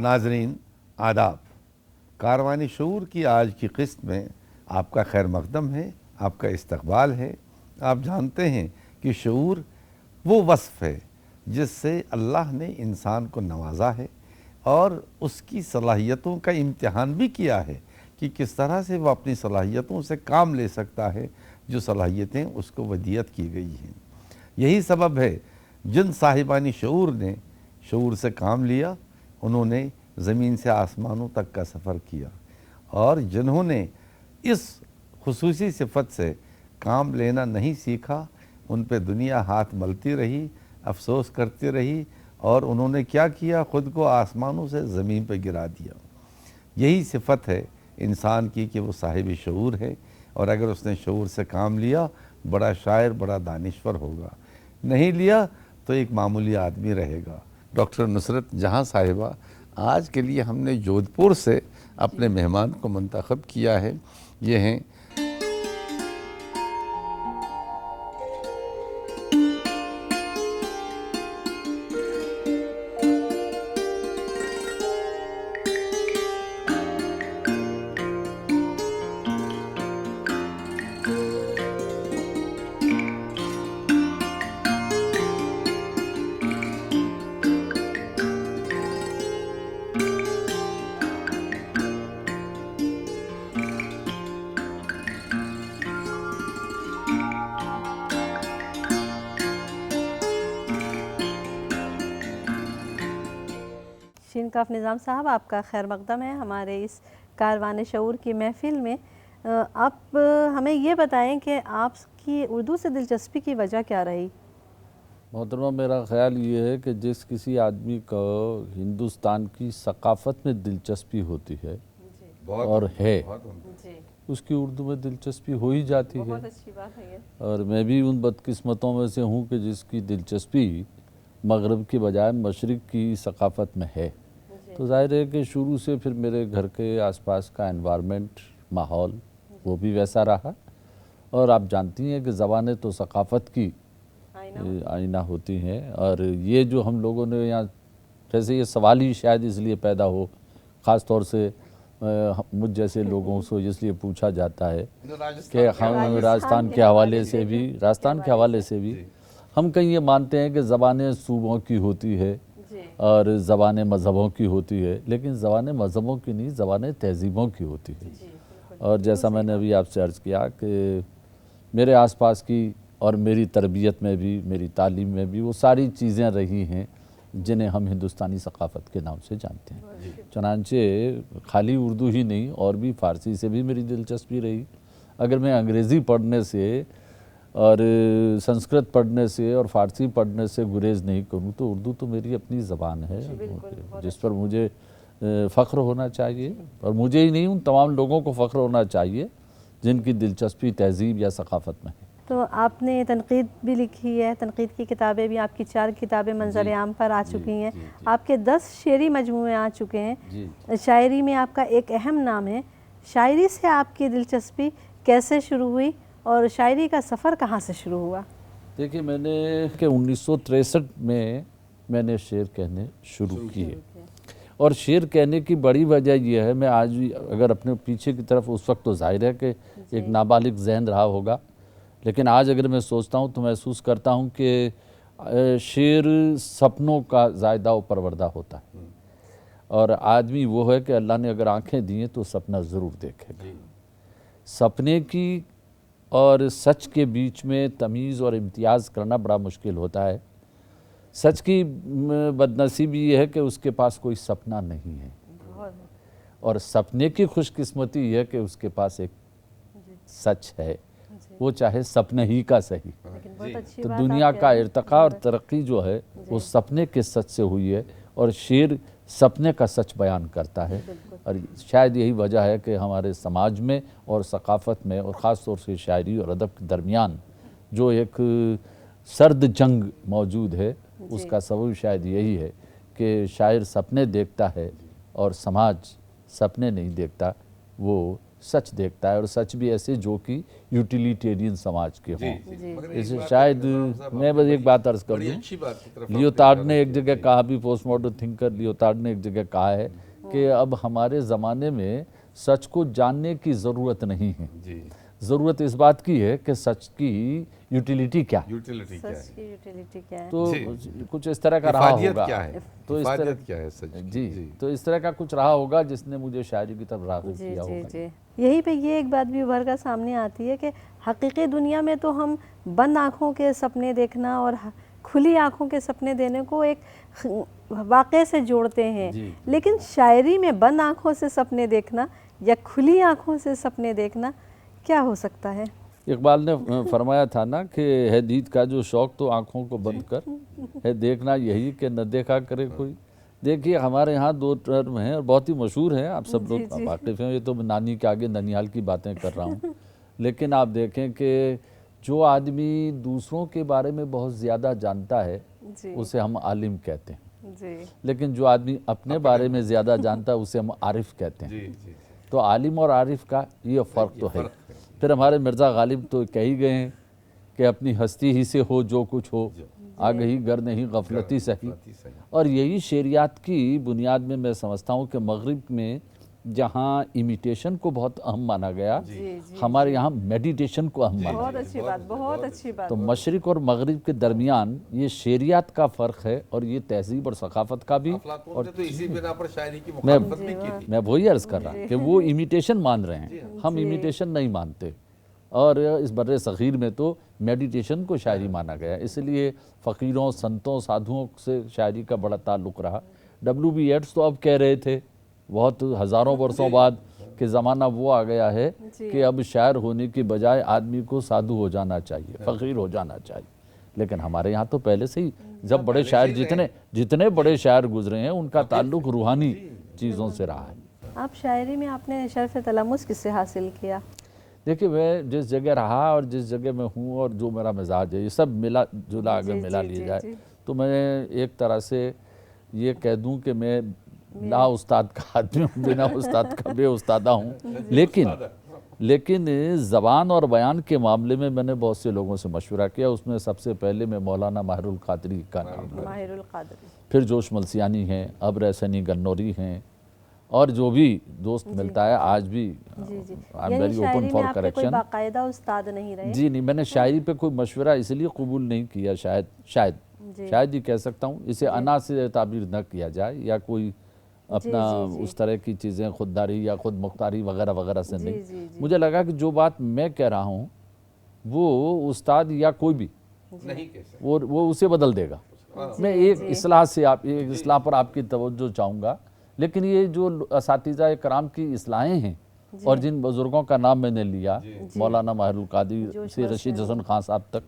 नाजरीन आदाब। कारवानी शऊर की आज की किस्त में आपका खैर मकदम है, आपका इस्तकबाल है। आप जानते हैं कि शऊर वो वस्फ़ है जिससे अल्लाह ने इंसान को नवाजा है और उसकी सलाहियतों का इम्तिहान भी किया है कि किस तरह से वह अपनी सलाहियतों से काम ले सकता है, जो सलाहियतें उसको वदियत की गई हैं। यही सबब है जिन साहिबानी शऊर ने शऊर से काम लिया, उन्होंने ज़मीन से आसमानों तक का सफ़र किया, और जिन्होंने इस खुसूसी सिफत से काम लेना नहीं सीखा, उन पे दुनिया हाथ मलती रही, अफसोस करती रही, और उन्होंने क्या किया, ख़ुद को आसमानों से ज़मीन पर गिरा दिया। यही सिफत है इंसान की कि वो साहिब शऊर है, और अगर उसने शऊर से काम लिया, बड़ा शायर, बड़ा दानिश्वर होगा। नहीं लिया तो एक मामूली आदमी रहेगा। डॉक्टर नुसरत जहाँ साहिबा, आज के लिए हमने जोधपुर से अपने मेहमान को मंतखब किया है। ये हैं शीनकाफ निज़ाम साहब, आपका खैर मकदम है हमारे इस कारवान शऊर की महफ़िल में। आप हमें ये बताएं कि आपकी उर्दू से दिलचस्पी की वजह क्या रही? मोहतरमा, मेरा ख़्याल ये है कि जिस किसी आदमी को हिंदुस्तान की सकाफ़त में दिलचस्पी होती है और है, उसकी उर्दू में दिलचस्पी हो ही जाती है। बहुत अच्छी बात है ये। और मैं भी उन बदकिस्मतों में से हूँ कि जिसकी दिलचस्पी मगरब के बजाय मशरिक़ की सकाफ़त में है। तो ज़ाहिर है कि शुरू से फिर मेरे घर के आसपास का एनवायरनमेंट, माहौल, वो भी वैसा रहा। और आप जानती हैं कि ज़बानें तो सकाफ़त की आईना होती हैं। और ये जो हम लोगों ने यहाँ, जैसे ये सवाल ही शायद इसलिए पैदा हो, ख़ास तौर से मुझ जैसे लोगों से इसलिए पूछा जाता है कि हम राजस्थान के हवाले से भी हम कहीं ये मानते हैं कि ज़बानें सूबों की होती है और ज़बानें मज़हबों की होती है, लेकिन ज़बानें मज़हबों की नहीं, ज़बानें तहज़ीबों की होती है। और जैसा मैंने अभी आपसे अर्ज़ किया कि मेरे आसपास की और मेरी तरबियत में भी, मेरी तालीम में भी वो सारी चीज़ें रही हैं जिन्हें हम हिंदुस्तानी सकाफ़त के नाम से जानते हैं। चनांचे खाली उर्दू ही नहीं, और भी फ़ारसी से भी मेरी दिलचस्पी रही। अगर मैं अंग्रेज़ी पढ़ने से और संस्कृत पढ़ने से और फ़ारसी पढ़ने से गुरेज़ नहीं करूँ, तो उर्दू तो मेरी अपनी ज़बान है जिस पर मुझे फ़ख्र होना चाहिए। और मुझे ही नहीं, उन तमाम लोगों को फ़ख्र होना चाहिए जिनकी दिलचस्पी तहज़ीब या सकाफ़त में है। तो आपने तनक़ीद भी लिखी है, तनक़ीद की किताबें भी, आपकी 4 किताबें मंज़र आम पर आ चुकी हैं। आपके 10 शेरी मजमूए आ चुके हैं। शायरी में आपका एक अहम नाम है। शायरी से आपकी दिलचस्पी कैसे शुरू हुई और शायरी का सफ़र कहाँ से शुरू हुआ? देखिए, मैंने 1963 में मैंने शेर कहने शुरू किए। और शेर कहने की बड़ी वजह यह है, मैं आज भी अगर अपने पीछे की तरफ, उस वक्त तो जाहिर है कि एक नाबालिग जहन रहा होगा, लेकिन आज अगर मैं सोचता हूँ तो महसूस करता हूँ कि शेर सपनों का ज़ायदा व परवरदा होता है। और आदमी वो है कि अल्लाह ने अगर आँखें दी हैं तो सपना ज़रूर देखेगा। सपने की और सच के बीच में तमीज़ और इम्तियाज़ करना बड़ा मुश्किल होता है। सच की बदनसीबी ये है कि उसके पास कोई सपना नहीं है, और सपने की खुशकिस्मती ये है कि उसके पास एक सच है, वो चाहे सपने ही का सही। तो दुनिया का इर्तिक़ा और तरक्की जो है वो सपने के सच से हुई है, और शेर सपने का सच बयान करता है। और शायद यही वजह है कि हमारे समाज में और सकाफ़त में, और ख़ास तौर से शायरी और अदब के दरमियान जो एक सर्द जंग मौजूद है, उसका सबब शायद यही है कि शायर सपने देखता है और समाज सपने नहीं देखता, वो सच देखता है, और सच भी ऐसे जो कि यूटिलिटेरियन समाज के हों। मगर जैसे एक बात शायद साहब, मैं आपने बस एक बात अर्ज कर बड़ी दूं, अच्छी बात की तरफ लियोटार्ड आपने ने एक इशारा जगह किया। कहा भी, पोस्ट मॉडर्न थिंकर लियोटार्ड ने एक जगह कहा है कि अब हमारे ज़माने में सच को जानने की ज़रूरत नहीं है, जी, ज़रूरत इस बात की है कि सच की यूटिलिटी क्या है। यूटिलिटी क्या सच है, की यूटिलिटी क्या है? तो कुछ इस तरह का रहा इफादियत होगा। क्या है, तो इस तरह इफादियत क्या है सच की? जी, तो इस तरह का कुछ रहा होगा जिसने मुझे शायरी की तरफ राग़िब जी किया जी होगा। जी। यहीं पे ये एक बात भी उभर कर सामने आती है कि हकीकी दुनिया में तो हम बंद आँखों के सपने देखना और खुली आँखों के सपने देने को एक वाक़े से जोड़ते हैं, जी। लेकिन शायरी में बंद आँखों से सपने देखना या खुली आँखों से सपने देखना क्या हो सकता है? इकबाल ने फरमाया था ना कि है दीद का जो शौक़ तो आँखों को बंद कर, है देखना यही कि न देखा करे कोई। देखिए हमारे यहाँ दो टर्म हैं और बहुत ही मशहूर हैं, आप सब लोग वाकिफ़ हैं। ये तो मैं नानी के आगे ननिहाल की बातें कर रहा हूँ, लेकिन आप देखें कि जो आदमी दूसरों के बारे में बहुत ज़्यादा जानता है जी उसे हम आलिम कहते हैं, जी लेकिन जो आदमी अपने बारे में ज़्यादा जानता है उसे हम आरिफ कहते हैं। जी जी, तो आलिम और आरिफ का ये फ़र्क तो है। फिर हमारे मिर्ज़ा गालिब तो कह ही गए हैं कि अपनी हस्ती ही से हो जो कुछ हो, आगे ही गर नहीं गफलती सही। और यही शेरियात की बुनियाद में मैं समझता हूँ कि मगरिब में जहाँ इमिटेशन को बहुत अहम माना गया, हमारे यहाँ मेडिटेशन को अहम माना बहुत गया। अच्छी बात, बहुत अच्छी बात। तो मशरिक़ और मगरिब के दरमियान ये शेरियात का फ़र्क है, और ये तहज़ीब और सकाफ़त का भी। और तो इसी बिना पर शायरी की मुखालफत भी की थी। मैं वही अर्ज़ कर रहा कि वो इमिटेशन मान रहे हैं, हम इमिटेशन नहीं मानते। और इस बर्रे सग़ीर में तो मेडिटेशन को शायरी माना गया, इसलिए फ़कीरों, संतों, साधुओं से शायरी का बड़ा ताल्लुक़ रहा। W.B. येट्स तो अब कह रहे थे बहुत हज़ारों वर्षों बाद कि ज़माना वो आ गया है कि अब शायर होने की बजाय आदमी को साधु हो जाना चाहिए, फ़कीर हो जाना चाहिए। लेकिन हमारे यहाँ तो पहले से ही जब बड़े शायर जितने बड़े शायर गुजरे हैं उनका ताल्लुक़ रूहानी चीज़ों से रहा है। आप शायरी में आपने शर्फ़ तलम्मुस किससे हासिल किया? देखिए मैं जिस जगह रहा और जिस जगह मैं हूँ और जो मेरा मिजाज है, ये सब मिला जुला अगर मिला लिया जाए तो मैं एक तरह से ये कह दूँ कि मैं ना उस्ताद का आदमी हूँ, बिना उस्ताद का बेउस्तादा हूँ। लेकिन ज़बान और बयान के मामले में मैंने बहुत से लोगों से मशवरा किया। उसमें सबसे पहले मैं मौलाना माहिरुल क़ादरी का नाम लिया, माहिरुल क़ादरी, फिर जोश मलसियानी हैं, अब्र हसनी गन्नौरी हैं, और जो भी दोस्त मिलता है आज भी। I am very open for correction. बाकायदा उस्ताद नहीं रहे? जी नहीं, मैंने शायरी पे कोई मशवरा इसलिए कबूल नहीं किया, शायद ही कह सकता हूँ, इसे अना से ताबीर न किया जाए या कोई अपना उस तरह की चीज़ें खुददारी या खुद मुख्तारी वगैरह वगैरह से नहीं। मुझे लगा कि जो बात मैं कह रहा हूँ वो उस्ताद या कोई भी नहीं कह सकते, वो उसे बदल देगा। मैं एक इस्लाह से एक इस्लाह पर आपकी तवज्जो चाहूँगा, लेकिन ये जो असातिज़ा कराम की इस्लाहें हैं और जिन बुज़ुर्गों का नाम मैंने लिया, मौलाना माहिरुल क़ादरी से रशीद हसन खान साहब तक,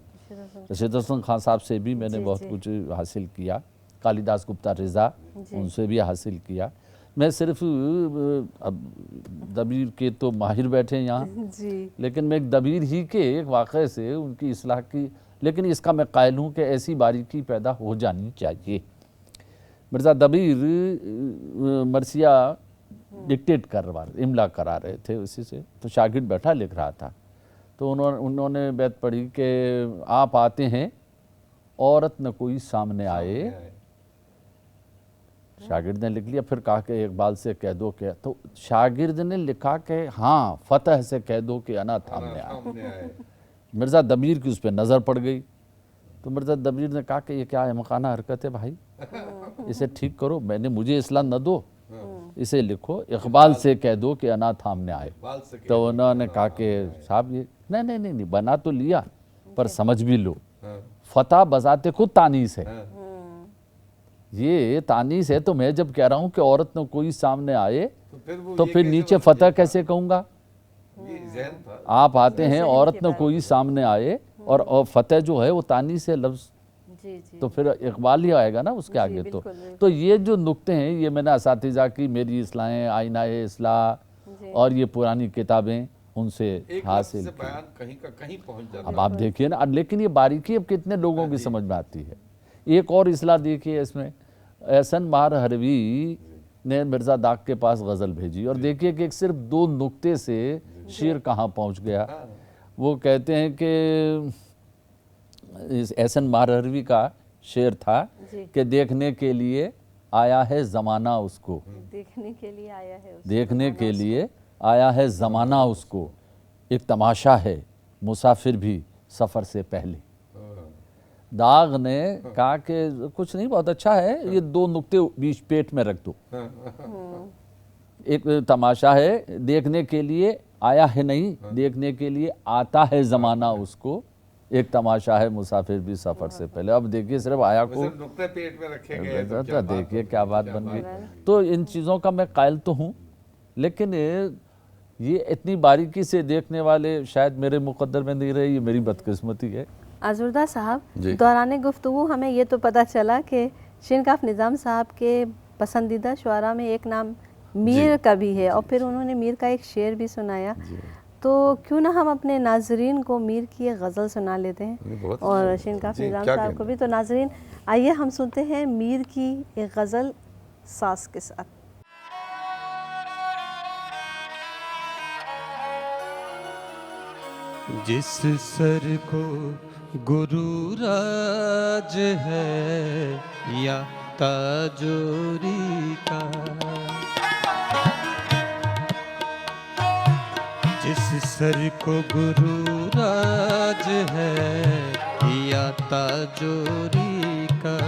रशीद हसन खान साहब से भी मैंने बहुत कुछ हासिल किया, कालिदास गुप्ता रिज़ा उनसे भी हासिल किया। मैं सिर्फ अब दबीर के तो माहिर बैठे हैं यहाँ, लेकिन मैं एक दबीर ही के एक वाक़े से उनकी इस्लाह की, लेकिन इसका मैं कायल हूँ कि ऐसी बारीकी पैदा हो जानी चाहिए। मिर्ज़ा दबीर मरसिया डिक्टेट इमला करा रहे थे उसी से, तो शागिर्द बैठा लिख रहा था, तो उन्होंने बैत पढ़ी कि आप आते हैं औरत न कोई सामने आए। शागिर्द ने लिख लिया, फिर कहा कि इकबाल से कह दो कि, तो शागिर्द ने लिखा कि हाँ फतह से कह दो कि अना थामने आए। मिर्ज़ा दबीर की उस पर नज़र पड़ गई, तो मिर्ज़ा दबीर ने कहा कि ये क्या अहमकाना हरकत है भाई, इसे ठीक करो, मुझे इस्लाह न दो, इसे लिखो इकबाल से कह दो कि अना थामने आए। तो उन्होंने कहा कि साहब ये नहीं बना तो लिया पर समझ भी लो, फतह बजाते खुद तानीस है, ये तानीस है, तो मैं जब कह रहा हूँ कि औरत न कोई सामने आए तो फिर नीचे फतह कैसे कहूँगा? आप आते हैं औरत न कोई सामने आए, और फतह जो है वो तानीस है लफ्ज़, तो फिर इकबाल ही आएगा ना उसके आगे। तो ये जो नुक्ते हैं ये मैंने असातिज़ा की मेरी इस्लाहें, आईना इस्लाह और ये पुरानी किताबें उनसे हासिल कहीं पहुंच जाता। अब आप देखिए ना, लेकिन ये बारीकी अब कितने लोगों की समझ में आती है। एक और इस्लाह देखिए इसमें, एहसन मार हरवी ने मिर्ज़ा दाग के पास गज़ल भेजी, और देखिए कि एक सिर्फ 2 नुक्ते से शेर कहाँ पहुँच गया। वो कहते हैं कि एहसन मारहरवी का शेर था जी। कि देखने के लिए आया है ज़माना उसको, देखने के लिए आया है उसको, देखने के लिए आया है ज़माना उसको, एक तमाशा है मुसाफिर भी सफ़र से पहले। दाग ने कहा कि कुछ नहीं, बहुत अच्छा है, ये 2 नुक्ते बीच पेट में रख दो। एक तमाशा है, देखने के लिए आया है नहीं, देखने के लिए आता है ज़माना उसको, एक तमाशा है मुसाफिर भी सफ़र से पहले। अब देखिए सिर्फ आया को नुक्ते पेट में रखे गए तो देखिए क्या बात बन गई। तो इन चीज़ों का मैं कायल तो हूँ, लेकिन ये इतनी बारीकी से देखने वाले शायद मेरे मुकद्दर में नहीं रहे, ये मेरी बदकिस्मती है। आज़ुर्दा साहब, जी। दौरान गुफ्तगू हमें ये तो पता चला कि शिनकाफ निज़ाम साहब के पसंदीदा शुआरा में एक नाम मीर का भी है, और फिर उन्होंने मीर का एक शेर भी सुनाया। तो क्यों ना हम अपने नाजरीन को मीर की एक गज़ल सुना लेते हैं, और शिनकाफ निज़ाम साहब को भी। तो नाजरीन, आइए हम सुनते हैं मीर की एक गज़ल सास के साथ। जिस सर को गुरु राज है या ताजोरी का, जिस सर को गुरु राज है या ताजोरी का,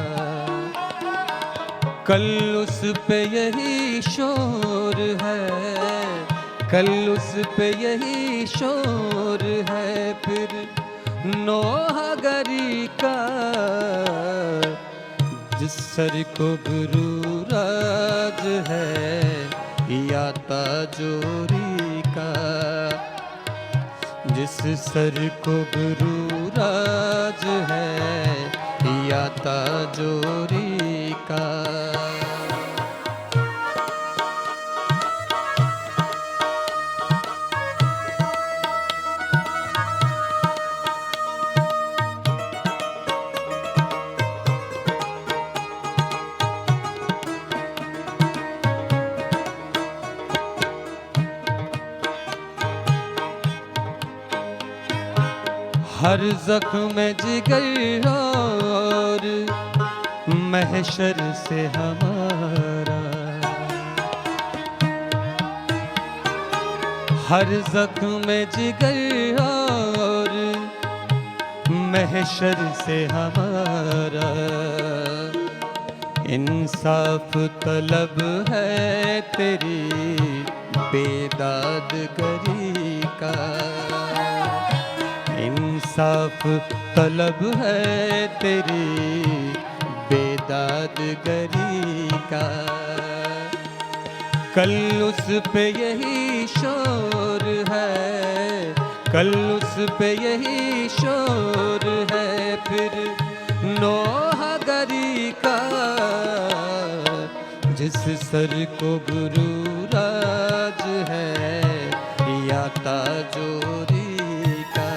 कल उस पे यही शोर है, कल उस पे यही शोर है, फिर नौहगरी का। जिस सर को गुरु राज है या ताजोरी का, जिस सर को गुरु राज है या ताजोरी का। हर जख्म जिगर और महशर से हमारा, हर जख्म जिगर और महशर से हमारा, इंसाफ तलब है तेरी बेदादगरी का, इंसाफ तलब है तेरी बेदादगरी का। कल उस पे यही शोर है, कल उस पे यही शोर है, फिर नौहगरी का। जिस सर को गुरु राज है या ताजोरी का।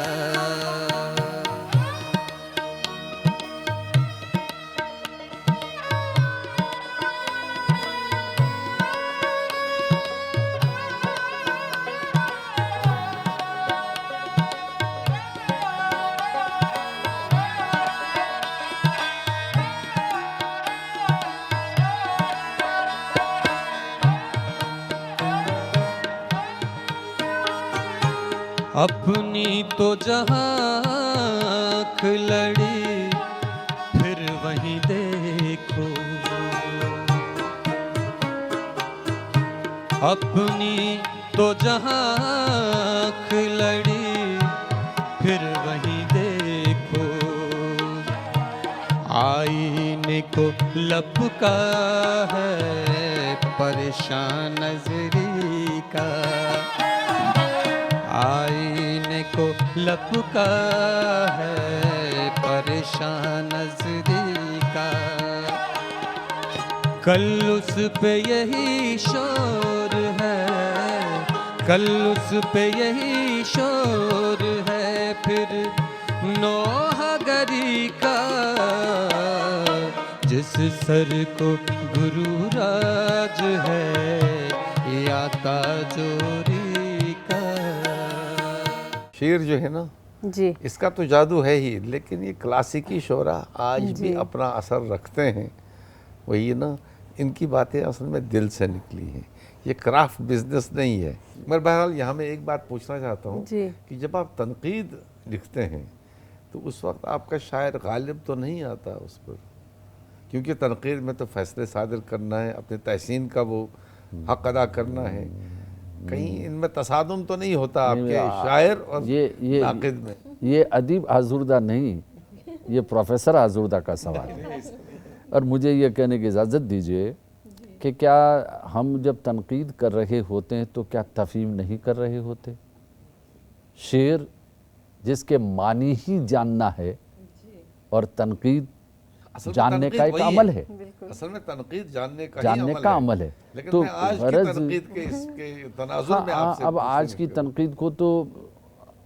अपनी तो जहाँ आँख लड़ी फिर वहीं देखो, अपनी तो जहाँ आँख लड़ी फिर वहीं देखो। आईने को लपका है परेशान नजरी का, आईने को लपका है परेशान नजरी का। कल उस पे यही शोर है, कल उस पे यही शोर है, फिर नौहगरी का। जिस सर को गुरु राज है, याता जोरी का। शेर जो है ना, जी इसका तो जादू है ही, लेकिन ये क्लासिकी शोरा आज भी अपना असर रखते हैं। वही ना, इनकी बातें असल में दिल से निकली हैं, ये क्राफ्ट बिजनेस नहीं है। मगर बहरहाल यहाँ मैं एक बात पूछना चाहता हूँ जी कि जब आप तनकीद लिखते हैं तो उस वक्त आपका शायर गालिब तो नहीं आता उस पर, क्योंकि तनकीद में तो फैसले सादिर करना है, अपने तहसीन का वो हक अदा करना है। कहीं इनमें तसादुम तो नहीं होता आपके शायर और नाकिद में? ये अदीब आजुर्दा नहीं, ये प्रोफेसर आजुर्दा का सवाल है। और मुझे ये कहने की इजाज़त दीजिए कि क्या हम जब तनकीद कर रहे होते हैं तो क्या तफहीम नहीं कर रहे होते? शेर जिसके मानी ही जानना है और तनकीद जानने का एक अमल है। असल में तनकीद जानने का अमल है। लेकिन तो मैं आज की तनकीद के इसके तनाजुर में आपसे अब आज की तनकीद को तो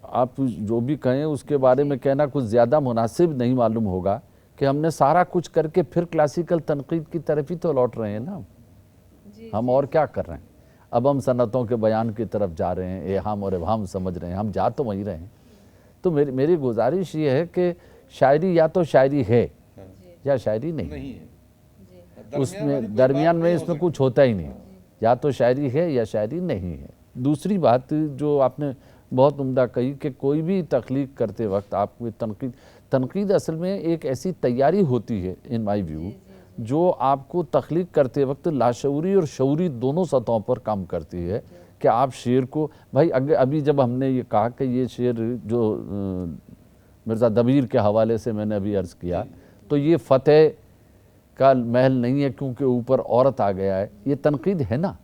आप जो भी कहें उसके बारे में कहना कुछ ज़्यादा मुनासिब नहीं मालूम होगा कि हमने सारा कुछ करके फिर क्लासिकल तनकीद की तरफ ही तो लौट रहे हैं ना। हम और क्या कर रहे हैं? अब हम सनतों के बयान की तरफ जा रहे हैं, एहाम और इबहाम समझ रहे हैं, हम जा तो वहीं रहे हैं। तो मेरी गुजारिश ये है कि शायरी या तो शायरी है या शायरी नहीं है। उसमें दरमियान में इसमें कुछ होता ही नहीं, या तो शायरी है या शायरी नहीं है। दूसरी बात जो आपने बहुत उम्दा कही कि कोई भी तख्लीक करते वक्त आपको तनकीद असल में एक ऐसी तैयारी होती है इन माई व्यू, जो आपको तख्लीक करते वक्त लाशऊरी और शऊरी दोनों सतहों पर काम करती है कि आप शेर को भाई अभी जब हमने ये कहा कि ये शेर जो मिर्ज़ा दबीर के हवाले से मैंने अभी अर्ज़ किया, तो ये फ़तेह का महल नहीं है क्योंकि ऊपर औरत आ गया है, ये तनकीद है ना।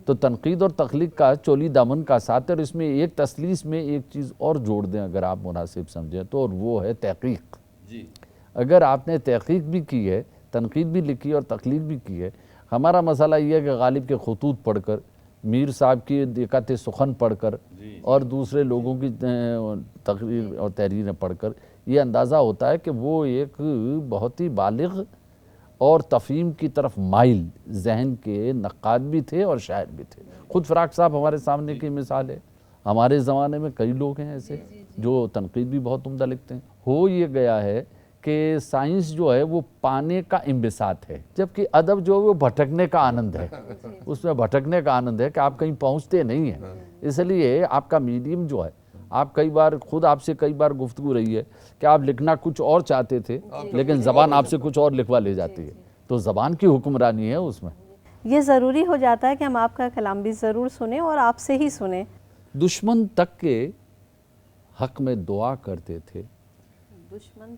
तो तनकीद और तख्लीक का चोली दामन का साथ है। और इसमें एक तसलीस में एक चीज़ और जोड़ दें अगर आप मुनासिब समझें तो, और वो है तहकीक। अगर आपने तहकीक भी की है, तनकीद भी लिखी और तख्लीक भी की है, हमारा मसला ये है कि गालिब के खतूत पढ़कर, मीर साहब की दिक्कत सुखन पढ़कर और दूसरे लोगों की तकरीर और तहरीरें पढ़कर ये अंदाज़ा होता है कि वो एक बहुत ही बालिग और तफ़हीम की तरफ माइल जहन के नक्काद भी थे और शायर भी थे। खुद फ़राक साहब हमारे सामने की मिसाल है। हमारे ज़माने में कई लोग हैं ऐसे जो तनकीद भी बहुत उम्दा लिखते हैं। हो ये गया है कि साइंस जो है वो पाने का इंबिसात है, जबकि अदब जो है वो भटकने का आनंद है। उसमें भटकने का आनंद है कि आप कहीं पहुंचते नहीं हैं। इसलिए आपका मीडियम जो है, आप कई बार खुद आपसे कई बार गुफ्तगू रही है कि आप लिखना कुछ और चाहते थे लेकिन ज़बान आपसे कुछ और लिखवा ले जाती है, तो ज़बान की हुक्मरानी है उसमें। ये ज़रूरी हो जाता है कि हम आपका कलाम भी ज़रूर सुने और आपसे ही सुने। दुश्मन तक के हक में दुआ करते थे,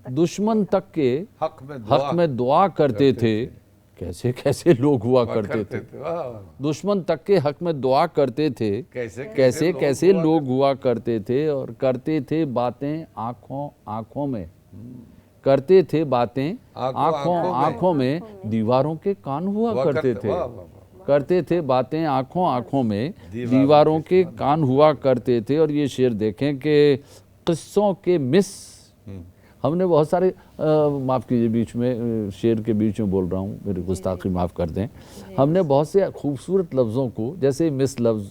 दुश्मन तक के हक में दुआ करते थे। कैसे कैसे लोग हुआ करते थे। दुश्मन तक के हक में दुआ करते थे, कैसे कैसे लोग हुआ करते थे। और करते थे बातें आँखों आँखों में, करते थे बातें आँखों आँखों में, दीवारों के कान हुआ करते थे। करते थे बातें आँखों आँखों में, दीवारों के कान हुआ करते थे। और ये शेर देखें कि किस्सों के मिस, हमने बहुत सारे माफ़ कीजिए बीच में शेर के बीच में बोल रहा हूँ, मेरी गुस्ताखी माफ़ कर दें, हमने बहुत से खूबसूरत लफ्ज़ों को, जैसे मिस लफ्ज़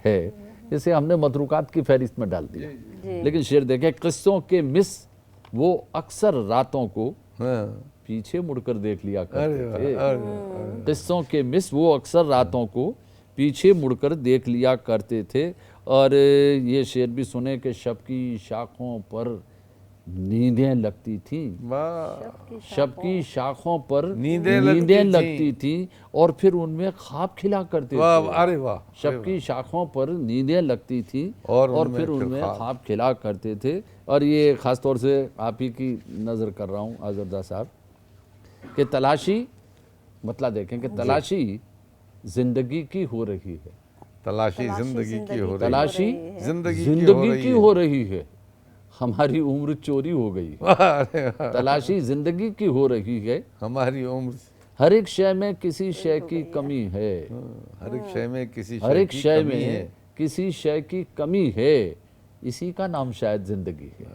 है, जैसे हमने मतरूकात की फहरिस्त में डाल दिया। लेकिन शेर देखें, किस्सों के मिस वो अक्सर रातों को पीछे मुड़कर देख लिया करते थे। किस्सों के मिस वो अक्सर रातों को पीछे मुड़कर देख लिया करते थे। और ये शेर भी सुने कि शब की शाखों पर नींदें लगती थी, शब की शाखों पर नींदें लगती थी और फिर उनमें ख्वाब खिला करते थे। अरे वाह, शब की शाखों पर नींदें लगती थी और फिर उनमें ख्वाब खिला करते थे। और ये ख़ास तौर से आप ही की नज़र कर रहा हूँ आज़रदा साहब, कि तलाशी मतलब देखें कि तलाशी ज़िंदगी की हो रही है, तलाशी ज़िंदगी की हो रही है, तलाशी ज़िंदगी की हो रही है, हमारी उम्र चोरी हो गई है। तलाशी जिंदगी की हो रही है, हमारी उम्र, हर एक शय में किसी शय की कमी है, हर एक शय में किसी शय की कमी है, इसी का नाम शायद जिंदगी है।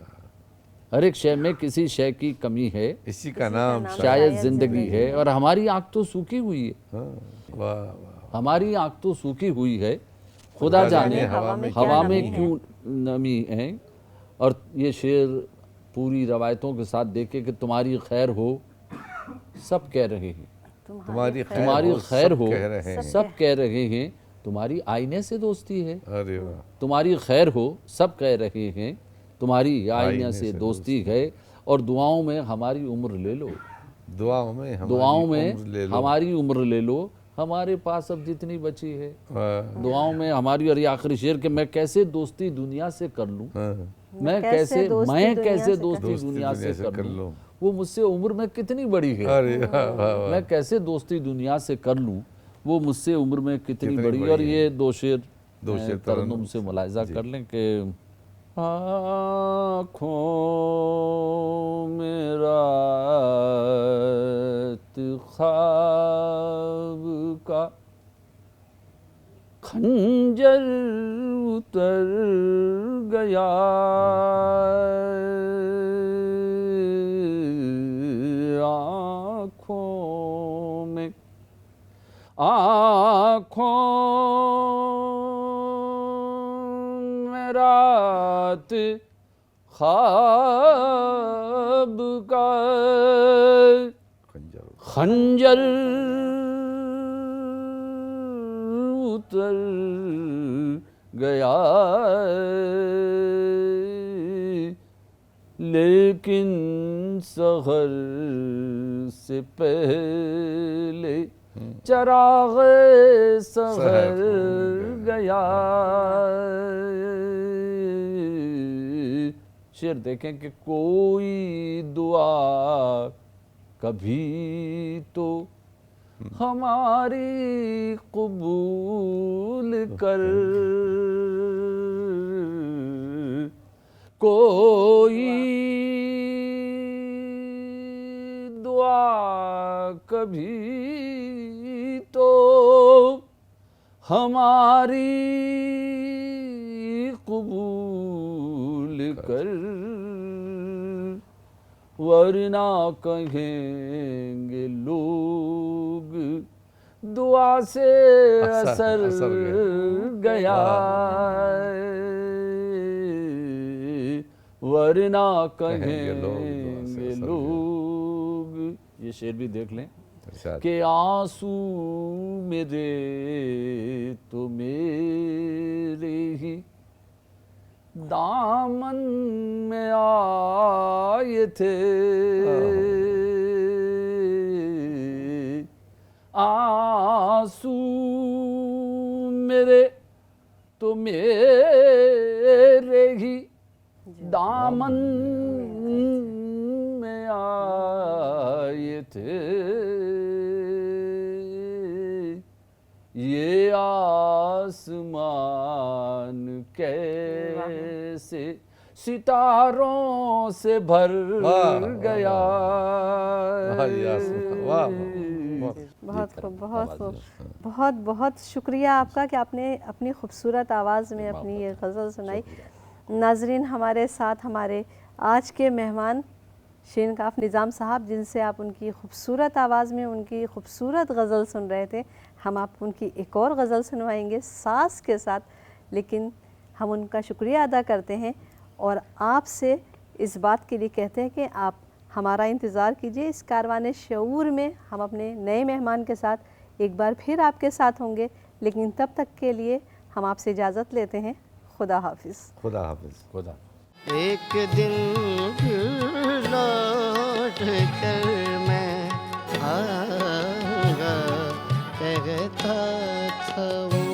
हर एक शय में किसी शय की कमी है, इसी का नाम शायद जिंदगी है। और हमारी आँख तो सूखी हुई है, हाँ, वाह वाह। हमारी आँख तो सूखी हुई है, खुदा जाने हवा में हवा में क्यों नमी है। और ये शेर पूरी रवायतों के साथ देखे कि तुम्हारी खैर हो सब कह रहे हैं, तुम्हारी तुम्हारी खैर सब हो कह रहे हैं। सब कह रहे हैं, तुम्हारी आईने से दोस्ती है। अरे वाह, तुम्हारी खैर हो सब कह रहे हैं, तुम्हारी आईने से दोस्ती है। और दुआओं में हमारी उम्र ले लो, दुआओं में हमारी दुआओं में उम्र ले लो। हमारी उम्र ले लो, हमारे पास अब जितनी बची है। हाँ, दुआओं में हमारी, और ये आखिरी शेर कि मैं कैसे दोस्ती दुनिया से कर लूं, हाँ, मैं कैसे दोस्ती दुनिया से कर लूं, वो मुझसे उम्र में कितनी बड़ी है। अरे वाह वाह वाह। मैं कैसे दोस्ती दुनिया से कर लूं, वो मुझसे उम्र में कितनी बड़ी। बड़ी और है। ये दो शेर शेर तरन्नुम से मुलाहिजा कर लें कि आँखों में रात ख्वाब का खंजर उतर गया, आँखों में रात ख्वाब का खंजर उतर गया, लेकिन सहर से पहले चराग सहर गया। शेर देखें कि कोई दुआ कभी तो हमारी कबूल कर, कोई दुआ कभी तो हमारी कबूल कर, वरना कहेंगे लोग दुआ से असर गया, वरना कहेंगे लोग। ये शेर भी देख लें कि आंसू मेरे तो मेरे ही दामन में आए थे, आंसू मेरे तो मेरे ही दामन में आए थे, ये आसमान कैसे सितारों से भर गया। बहुत खूब, बहुत खूब, बहुत बहुत शुक्रिया आपका कि आपने अपनी खूबसूरत आवाज़ में अपनी ये गज़ल सुनाई। नाजरीन, हमारे साथ हमारे आज के मेहमान शीनकाफ निज़ाम साहब, जिनसे आप उनकी खूबसूरत आवाज़ में उनकी खूबसूरत गज़ल सुन रहे थे। हम आपको उनकी एक और गज़ल सुनवाएंगे सास के साथ, लेकिन हम उनका शुक्रिया अदा करते हैं और आपसे इस बात के लिए कहते हैं कि आप हमारा इंतज़ार कीजिए। इस कारवाने शऊर में हम अपने नए मेहमान के साथ एक बार फिर आपके साथ होंगे, लेकिन तब तक के लिए हम आपसे इजाज़त लेते हैं। खुदा हाफिज़। खुदा हाफिज़। खुदा। एक दिन लौट कर मैं आऊँगा, कहता था वो।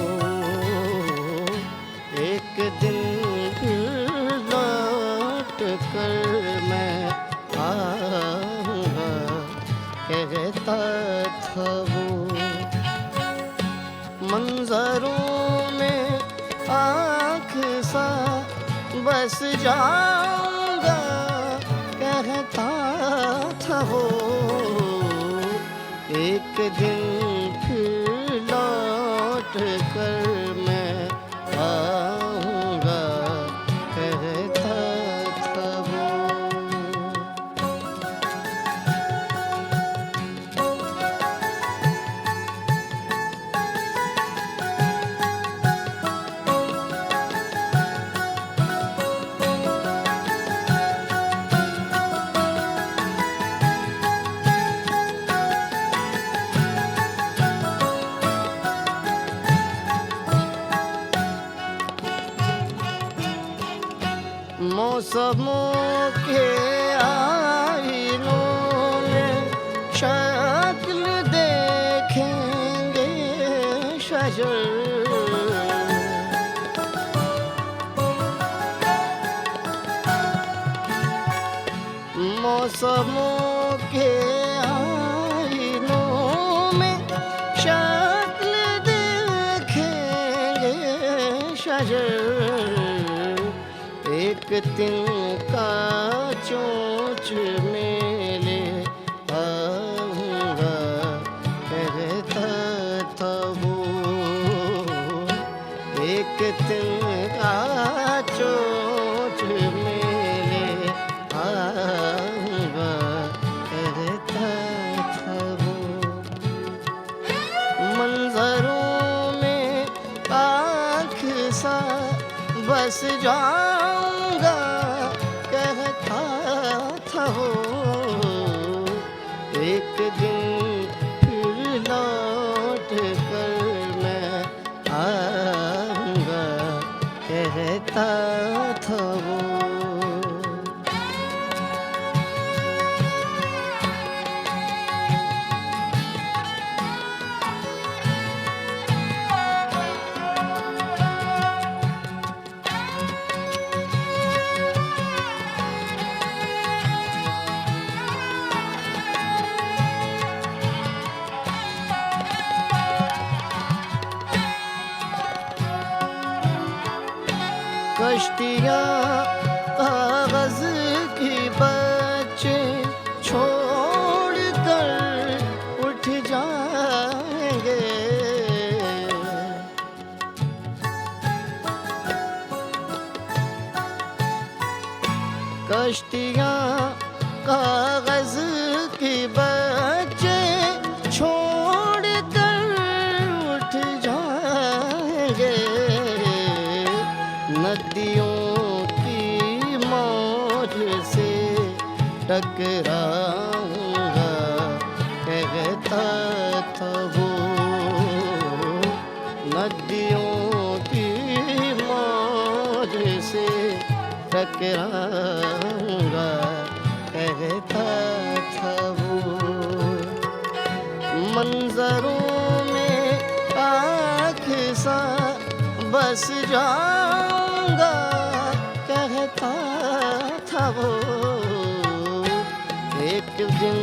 एक दिन लौट कर मैं आऊँगा, कहता था वो। मंजरों में आँख सा बस जाऊंगा, कहता था वो। एक दिन फिर लौट कर मैं आऊंगा, कहता था वो। मौसमों के आईनों में शक्ल देखेंगे शजर। मौसमों के आईनों में शक्ल देखेंगे शजर। एक तिनका चोंच में ले आऊंगा कहता था वो। एक तिनका चोंच में ले आऊंगा कहता था वो। मंजरों में आँख सा बस जाऊंगा कहता था वो। एक दिन फिर लौट कर मैं आऊंगा कहता था वो। कश्तियाँ कागज की बच्चे छोड़ कर उठ जाएंगे। कश्तियाँ कागज की बच्चे छोड़ कर उठ जाएंगे। नदियों की मौज से टकराऊंगा कहता था वो। नदियों की मौज से टकराऊंगा कहता था वो। मंजरों में आँख सा बस जाऊंगा कहता था वो। एक दिन